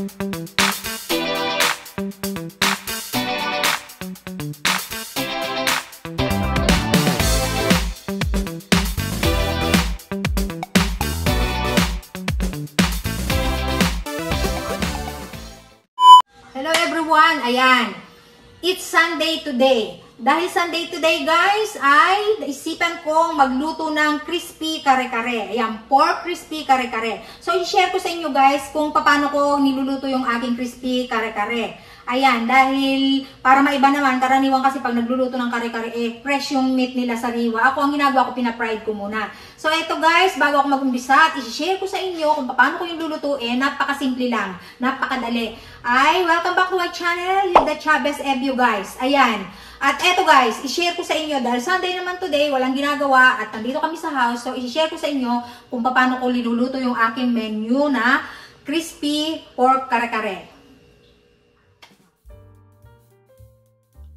Hello everyone! Ayan, it's Sunday today. Dahil Sunday today guys, ay naisipan kong magluto ng crispy kare-kare. Ayan, pork crispy kare-kare. So, i-share ko sa inyo guys kung paano ko niluluto yung aking crispy kare-kare. Ayan, dahil para maiba naman, karaniwan kasi pag nagluluto ng kare-kare, fresh yung meat nila sariwa. Ako, ang ginagawa ko, pina-fried ko muna. So, eto guys, bago ako mag-umpisa, i-share ko sa inyo kung paano ko yung lulutuin. Napakasimple lang, napakadali. Ay, welcome back to my channel, Hilda Chavez Ebio guys. Ayan. At eto guys, i-share ko sa inyo, dahil Sunday naman today, walang ginagawa, at nandito kami sa house. So, i-share ko sa inyo kung paano ko niluluto yung aking menu na crispy pork kare-kare.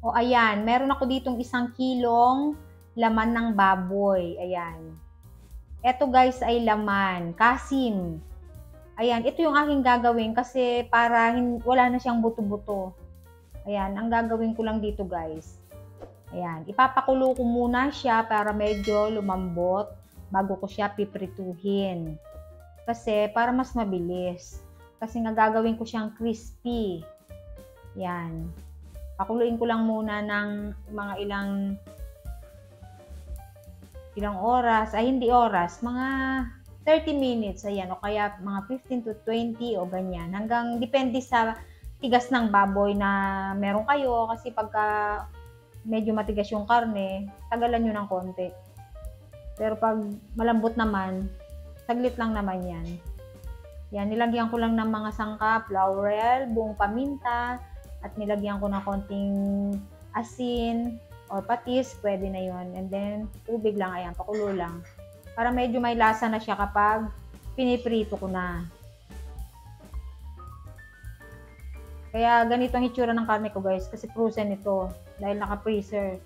O ayan, meron ako ditong 1 kilong laman ng baboy. Ayan. Ito guys ay laman, kasim. Ayan, ito yung aking gagawin kasi para wala na siyang buto-buto. Ayan, ang gagawin ko lang dito guys. Ayan, ipapakulo ko muna siya para medyo lumambot bago ko siya piprituhin. Kasi para mas mabilis. Kasi nga gagawin ko siyang crispy. Ayan. Pakuluin ko lang muna ng mga ilang oras, ay hindi oras, mga 30 minutes, ayan, o kaya mga 15 to 20 o ganyan. Hanggang depende sa tigas ng baboy na meron kayo, kasi pagka medyo matigas yung karne, tagalan nyo ng konti. Pero pag malambot naman, saglit lang naman yan. Yan, nilagyan ko lang ng mga sangkap, laurel, buong paminta, at nilagyan ko ng konting asin or patis, pwede na yon. And then, tubig lang, ayan, pakulo lang. Para medyo may lasa na siya kapag piniprito ko na. Kaya ganito ang hitsura ng karne ko guys, kasi frozen ito, dahil naka-freezer.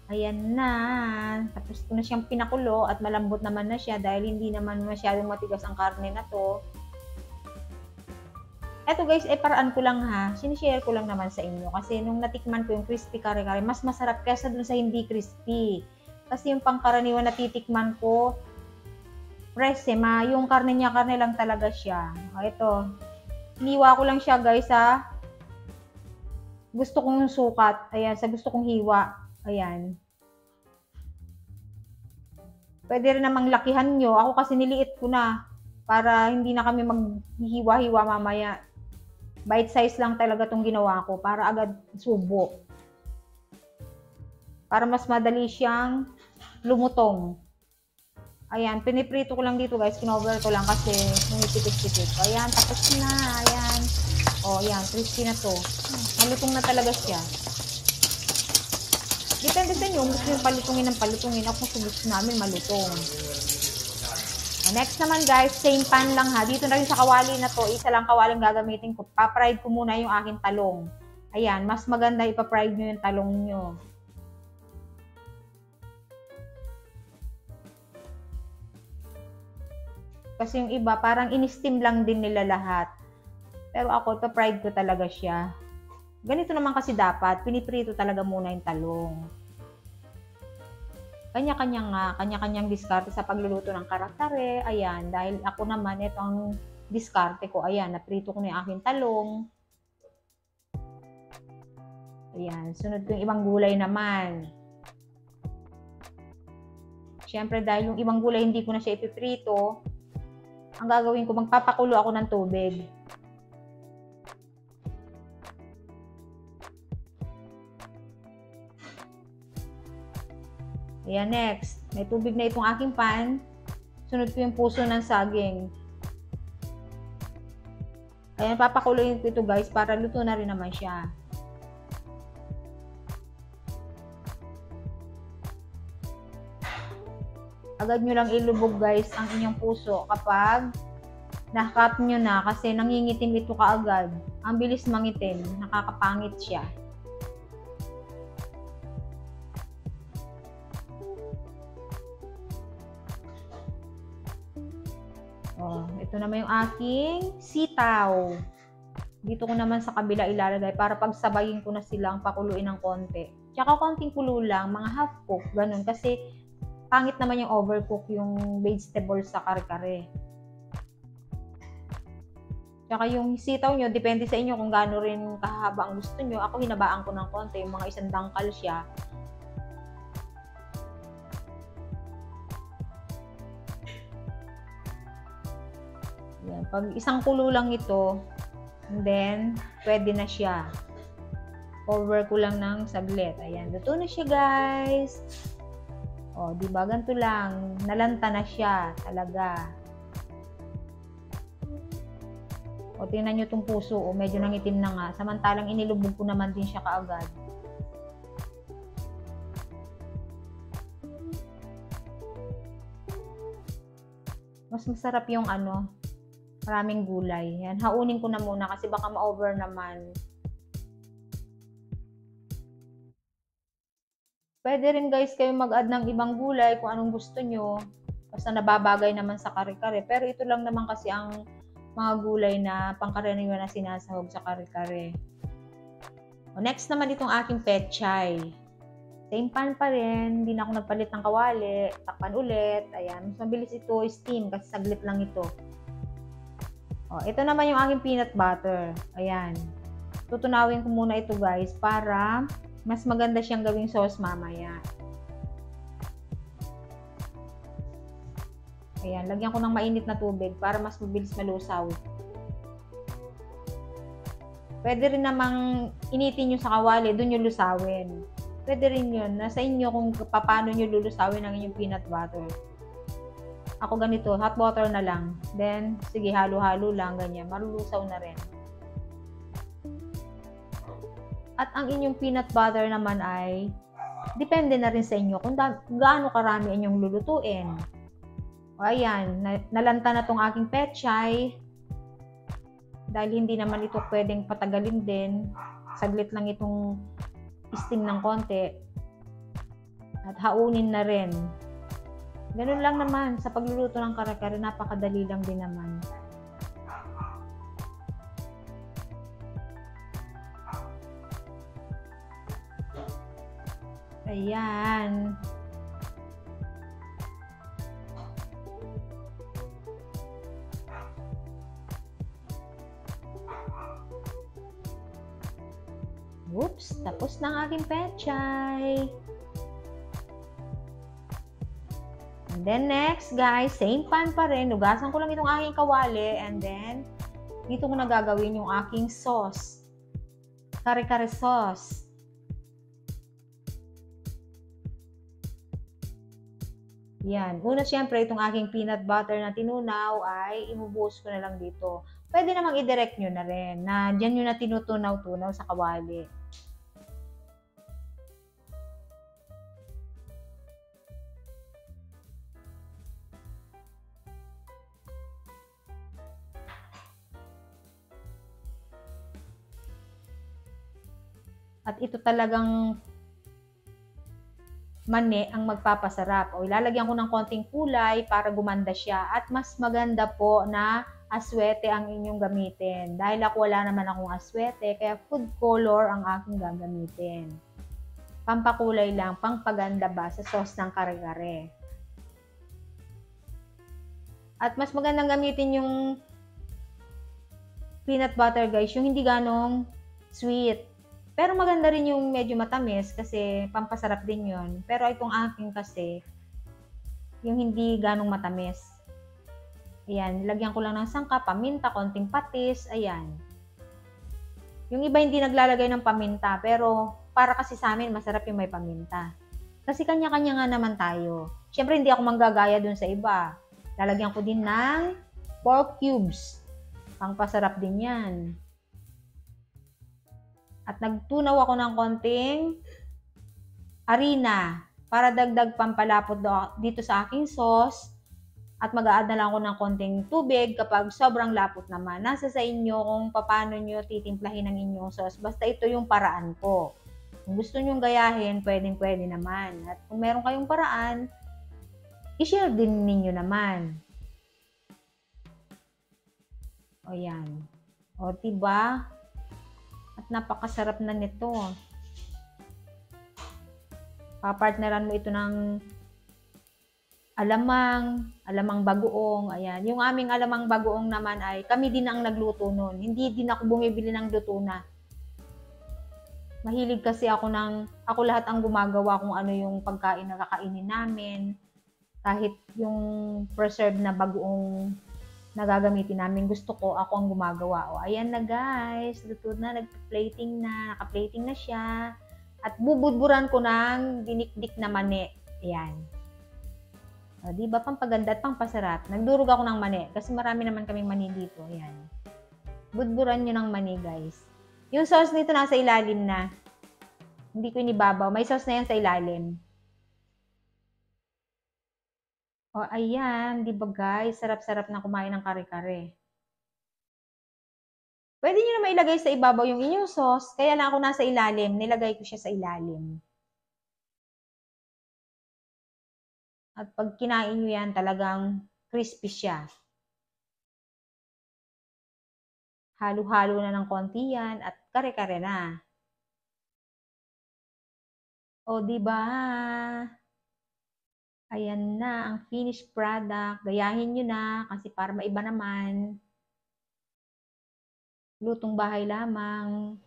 Ayan na. Tapos ko na siyang pinakulo at malambot naman na siya dahil hindi naman masyadong matigas ang karne na to. Eto guys, paraan ko lang ha. Sinishare ko lang naman sa inyo. Kasi nung natikman ko yung crispy kare-kare, mas masarap kesa dun sa hindi crispy. Kasi yung pangkaraniwan na titikman ko, fresh yung karne niya, karne lang talaga siya. Ito, hiniwa ko lang siya guys ha. Gusto kong sukat. Ayan, sa gusto kong hiwa. Ayan. Pwede rin namang lakihan nyo. Ako kasi niliit ko na. Para hindi na kami maghihiwa-hiwa mamaya. Bite size lang talaga itong ginawa ko para agad subo. Para mas madali siyang lumutong. Ayan, piniprito ko lang dito guys. Kinover ko lang kasi nangitipid-tipid. Ayan, tapos na. Ayan. O, ayan, crispy na to. Malutong na talaga siya. Depende sa inyo. Gusto yung palutungin ng palutungin. Ako gusto namin malutong. Next naman guys, same pan lang ha. Dito na rin sa kawali na to, isa lang kawaling gagamitin ko. Pa-fried ko muna yung aking talong. Ayan, mas maganda ipa-fried nyo yung talong nyo. Kasi yung iba, parang in-steam lang din nila lahat. Pero ako, ipa-fried ko talaga siya. Ganito naman kasi dapat, piniprito talaga muna yung talong. Kanya-kanyang diskarte sa pagluluto ng kare-kare. Ayan, dahil ako naman, ito ang diskarte ko. Ayan, naprito ko na yung aking talong. Ayan, sunod ko yung ibang gulay naman. Siyempre, dahil yung ibang gulay hindi ko na siya ipiprito, ang gagawin ko, magpapakulo ako ng tubig. Ayan, next. May tubig na itong aking pan. Sunod ko yung puso ng saging. Ayan, papakuloyin ko ito guys para luto na rin naman siya. Agad nyo lang ilubog guys ang inyong puso kapag na-cut nyo na kasi nangingitim ito kaagad. Ang bilis mangitim. Nakakapangit siya. Oh, ito naman yung aking sitaw. Dito ko naman sa kabila ilalagay para pagsabayin ko na silang pakuluin ng konti. Tsaka konting kulo lang, mga half cook, ganun. Kasi pangit naman yung overcook yung vegetables sa kare-kare. Tsaka yung sitaw nyo, depende sa inyo kung gaano rin kahaba ang gusto nyo. Ako hinabaan ko ng konti, yung mga isang dangkal siya. Yan. Pag isang kulo lang ito, and then, pwede na siya. Cover ko lang ng saglit. Ayan, luto na siya guys. O, diba? Ganito lang. Nalanta na siya. Talaga. O, tingnan nyo itong puso. O, medyo nangitim na nga. Samantalang inilubog ko naman din siya kaagad. Mas masarap yung maraming gulay. Yan, haunin ko na muna kasi baka ma-over naman. Pwede rin guys kayo mag-add ng ibang gulay kung anong gusto nyo. Basta nababagay naman sa kare-kare. Pero ito lang naman kasi ang mga gulay na pangkaraniwan na sinasahog sa kare-kare. Next naman itong aking pechay. Same pan pa rin. Hindi na ako nagpalit ng kawali. Takpan ulit. Ayan. Mas mabilis ito steam kasi saglit lang ito. Ito naman yung aking peanut butter. Ayan. Tutunawin ko muna ito guys para mas maganda siyang gawing sauce mamaya. Ayan, lagyan ko ng mainit na tubig para mas mabilis malusaw. Pwede rin namang initin nyo sa kawali, doon nyo lusawin. Pwede rin yun. Nasa inyo kung paano nyo lulusawin ang inyong peanut butter. Ako ganito, hot water na lang. Then, sige, halo-halo lang, ganyan. Marulusaw na rin. At ang inyong peanut butter naman ay, depende na rin sa inyo kung gaano karami inyong lulutuin. O ayan, nalanta na tong aking pechay. Dahil hindi naman ito pwedeng patagalin din. Saglit lang itong steam ng konti. At haunin na rin. Ganun lang naman. Sa pagluluto ng kare-kare, napakadali lang din naman. Ayan. Oops, tapos na ang aking pechay. And then next, guys, same pan pa rin. Nugasan ko lang itong aking kawali. And then, dito ko na gagawin yung aking sauce. Kare-kare sauce. Yan. Una, syempre, itong aking peanut butter na tinunaw ay imubuhos ko na lang dito. Pwede namang i-direct nyo na rin na dyan nyo na tinutunaw-tunaw sa kawali. At ito talagang mani ang magpapasarap. O ilalagyan ko ng konting kulay para gumanda siya. At mas maganda po na aswete ang inyong gamitin. Dahil ako wala naman akong aswete, kaya food color ang aking gagamitin. Pampakulay lang, pangpaganda ba sa sauce ng kare-kare. At mas magandang gamitin yung peanut butter guys, yung hindi ganong sweet. Pero maganda rin yung medyo matamis kasi pampasarap din yun. Pero itong aking kasi, yung hindi ganong matamis. Ayan, lagyan ko lang ng sangka, paminta, konting patis, ayan. Yung iba hindi naglalagay ng paminta, pero para kasi sa amin, masarap yung may paminta. Kasi kanya-kanya nga naman tayo. Siyempre, hindi ako manggagaya dun sa iba. Lalagyan ko din ng pork cubes. Pangpasarap din yan. At nagtunaw ako ng konting harina para dagdag pampalapot dito sa aking sauce. At mag-a-add na lang ako ng konting tubig kapag sobrang lapot naman. Nasa sa inyo kung paano nyo titimplahin ang inyong sauce. Basta ito yung paraan ko. Kung gusto nyong gayahin, pwedeng-pwede naman. At kung meron kayong paraan, i-share din ninyo naman. O yan. O diba? At napakasarap na nito. Papartneran mo ito ng alamang bagoong. Ayan. Yung aming alamang bagoong naman ay kami din ang nagluto nun. Hindi din ako bumibili ng luto na. Mahilig kasi ako lahat ang gumagawa kung ano yung pagkain na kakainin namin. Kahit yung preserved na bagoong na gagamitin namin, gusto ko, ako ang gumagawa. O, ayan na guys. Luto na, naka-plating na siya. At bubudburan ko ng dinikdik na mani. Ayan. O, diba? Pampaganda at pampasarap. Nagdurog ako ng mani. Kasi marami naman kaming mani dito. Ayan. Budburan nyo ng mani, guys. Yung sauce nito nasa ilalim na. Hindi ko inibabaw. May sauce na yan sa ilalim. O, ayan. Diba, guys? Sarap-sarap na kumain ng kare-kare. Pwede nyo na mailagay sa ibabaw yung inyong sauce. Kaya lang ako nasa ilalim. Nilagay ko siya sa ilalim. At pag kinain nyo yan, talagang crispy siya. Halo-halo na ng konti yan at kare-kare na. O, diba? Ayan na ang finished product. Gayahin nyo na kasi para maiba naman. Lutong bahay lamang.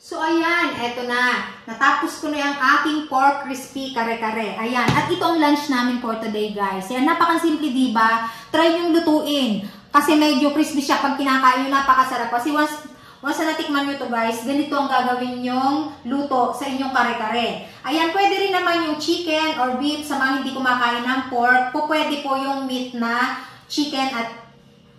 So, ayan, eto na. Natapos ko na yung aking pork crispy kare-kare. Ayan, at ito ang lunch namin for today, guys. Ayan, napakasimple, diba? Try yung lutuin. Kasi medyo crispy siya pag kinakain nyo, napakasarap. Kasi once na natikman nyo to, guys, ganito ang gagawin yung luto sa inyong kare-kare. Ayan, pwede rin naman yung chicken or beef sa mga hindi kumakain ng pork. Pwede po yung meat na chicken at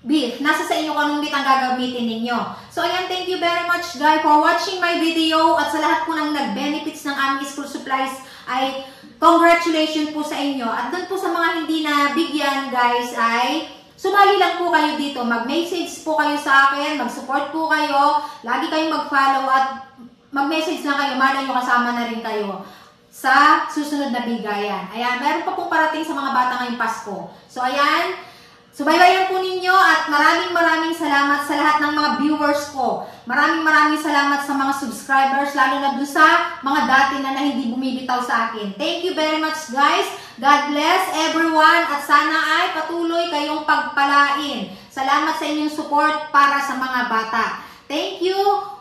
beef. Nasa sa inyo kung anong meat ang gagamitin ninyo. So, ayan, thank you very much, guys, for watching my video. At sa lahat po ng nag-benefits ng aming school supplies ay congratulations po sa inyo. At dun po sa mga hindi na bigyan, guys, ay sumali lang po kayo dito. Mag-message po kayo sa akin, mag-support po kayo, lagi kayong mag-follow at mag-message lang kayo. Malay nyo kasama na rin kayo sa susunod na bigayan. Ayan, meron pa pong parating sa mga bata ngayong Pasko. So, ayan, subaybayan po ninyo at maraming salamat sa lahat ng mga viewers ko. Maraming salamat sa mga subscribers, lalo na doon sa mga dati na hindi bumibitaw sa akin. Thank you very much, guys. God bless everyone at sana ay patuloy kayong pagpalain. Salamat sa inyong support para sa mga bata. Thank you.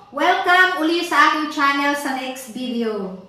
Welcome uli sa aking channel sa next video.